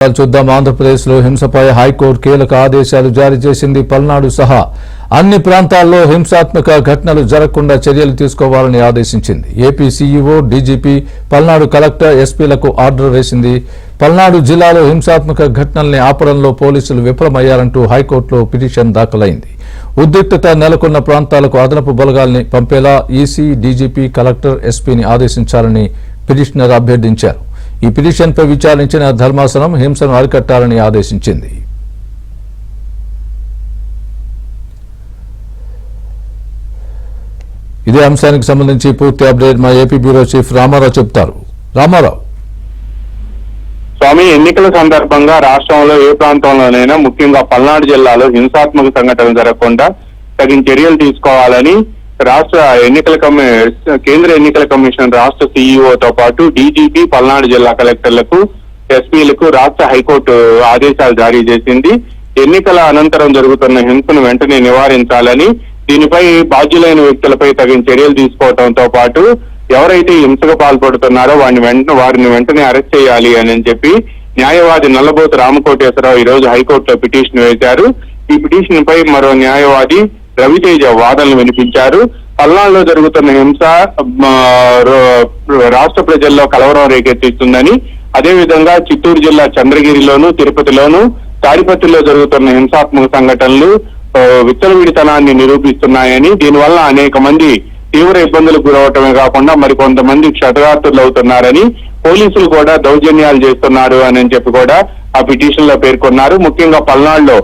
చూద్దాం. ఆంధ్రప్రదేశ్లో హింసపై హైకోర్టు కీలక ఆదేశాలు జారీ చేసింది. పల్నాడు సహా అన్ని ప్రాంతాల్లో హింసాత్మక ఘటనలు జరగకుండా చర్యలు తీసుకోవాలని ఆదేశించింది. AP CEO, DGP, Palnadu collector, ఎస్పీలకు ఆర్డర్ వేసింది. పల్నాడు జిల్లాలో హింసాత్మక ఘటనల్ని ఆపడంలో పోలీసులు విఫలమయ్యారంటూ హైకోర్టులో పిటిషన్ దాఖలైంది. ఉద్రిక్తత నెలకొన్న ప్రాంతాలకు అదనపు బలగాల్ని పంపేలా ఈసీ, డీజీపీ, కలెక్టర్, ఎస్పీని ఆదేశించాలని పిటిషనర్ అభ్యర్థించారు. ఈ పిటిషన్పై విచారించిన ధర్మాసనం హింసను అరికట్టాలని ఆదేశించింది. ఇదే అంశానికి సంబంధించి పూర్తి అప్డేట్ మా ఏపీ బ్యూరో చీఫ్ రామారావు చెప్తారు. రామారావు. స్వామి, ఎన్నికల సందర్భంగా రాష్ట్రంలో ఏ ప్రాంతంలోనైనా ముఖ్యంగా పల్నాడు జిల్లాలో హింసాత్మక సంఘటనలు జరగకుండా తగిన చర్యలు తీసుకోవాలని కేంద్ర ఎన్నికల కమిషన్ రాష్ట్ర సీఈఓతో పాటు డీజీపీ, పల్నాడు జిల్లా కలెక్టర్లకు, ఎస్పీలకు రాష్ట్ర హైకోర్టు ఆదేశాలు జారీ చేసింది. ఎన్నికల అనంతరం జరుగుతున్న హింసను వెంటనే నివారించాలని, దీనిపై బాధ్యులైన వ్యక్తులపై తగిన చర్యలు తీసుకోవడంతో పాటు ఎవరైతే హింసకు పాల్పడుతున్నారో వారిని వెంటనే అరెస్ట్ చేయాలి అని చెప్పి న్యాయవాది నల్లబోతు రామకోటేశ్వరరావు ఈ రోజు హైకోర్టులో పిటిషన్ వేశారు. ఈ పిటిషన్ పై మరో న్యాయవాది రవితేజ వాదనలు వినిపించారు. పల్నాడులో జరుగుతున్న హింస రాష్ట్ర ప్రజల్లో కలవరం రేకెత్తిస్తుందని, అదేవిధంగా చిత్తూరు జిల్లా చంద్రగిరిలోను, తిరుపతిలోను, తాడిపత్రిలో జరుగుతున్న హింసాత్మక సంఘటనలు విచ్చలవిడితనాన్ని నిరూపిస్తున్నాయని, దీనివల్ల అనేక మంది తీవ్ర ఇబ్బందులకు గురవటమే కాకుండా మరికొంతమంది క్షతగాత్రులు అవుతున్నారని, పోలీసులు కూడా దౌర్జన్యాలు చేస్తున్నారు అని చెప్పి కూడా ఆ పిటిషన్ లో పేర్కొన్నారు. ముఖ్యంగా పల్నాడులో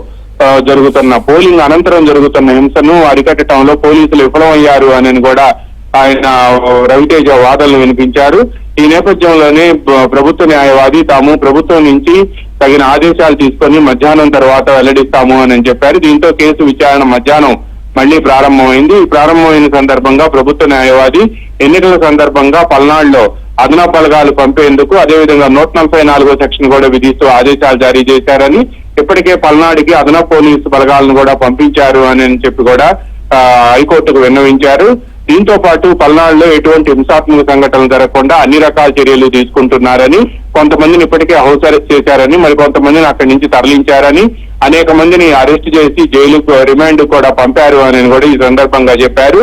జరుగుతున్న పోలింగ్ అనంతరం జరుగుతున్న హింసను అరికట్టడంలో పోలీసులు విఫలమయ్యారు అని కూడా ఆయన రవితేజ వాదనలు వినిపించారు. ఈ నేపథ్యంలోనే ప్రభుత్వ న్యాయవాది తాము ప్రభుత్వం నుంచి తగిన ఆదేశాలు తీసుకొని మధ్యాహ్నం తర్వాత వెల్లడిస్తాము అని చెప్పారు. దీంతో కేసు విచారణ మధ్యాహ్నం మళ్లీ ప్రారంభమైంది. ఈ ప్రారంభమైన సందర్భంగా ప్రభుత్వ న్యాయవాది ఎన్నికల సందర్భంగా పల్నాడులో అదనపు బలగాలు పంపేందుకు, అదేవిధంగా 144వ సెక్షన్ కూడా విధిస్తూ ఆదేశాలు జారీ చేశారని, ఇప్పటికే పల్నాడుకి అదనపు పోలీసు బలగాలను కూడా పంపించారు అని చెప్పి కూడా హైకోర్టుకు విన్నవించారు. దీంతో పాటు పల్నాడులో ఎటువంటి హింసాత్మక సంఘటనలు జరగకుండా అన్ని రకాల చర్యలు తీసుకుంటున్నారని, కొంతమందిని ఇప్పటికే హౌస్ అరెస్ట్ చేశారని, మరి కొంతమందిని అక్కడి నుంచి తరలించారని, అనేక మందిని అరెస్ట్ చేసి జైలుకు రిమాండ్ కూడా పంపారు అని కూడా ఈ సందర్భంగా చెప్పారు.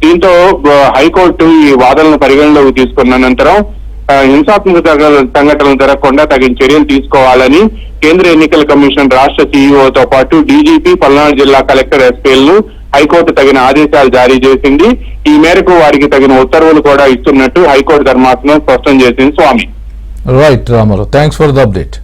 దీంతో హైకోర్టు ఈ వాదనలను పరిగణలోకి తీసుకున్న అనంతరం హింసాత్మక సంఘటనలు జరగకుండా తగిన చర్యలు తీసుకోవాలని కేంద్ర ఎన్నికల కమిషన్ రాష్ట్ర సీఈఓతో పాటు డీజీపీ, పల్నాడు జిల్లా కలెక్టర్, ఎస్పీలను హైకోర్టు తగిన ఆదేశాలు జారీ చేసింది. ఈ మేరకు వారికి తగిన ఉత్తర్వులు కూడా ఇస్తున్నట్టు హైకోర్టు ధర్మాసనం స్పష్టం చేసింది. Swami. Right Ramarao, thanks for the update.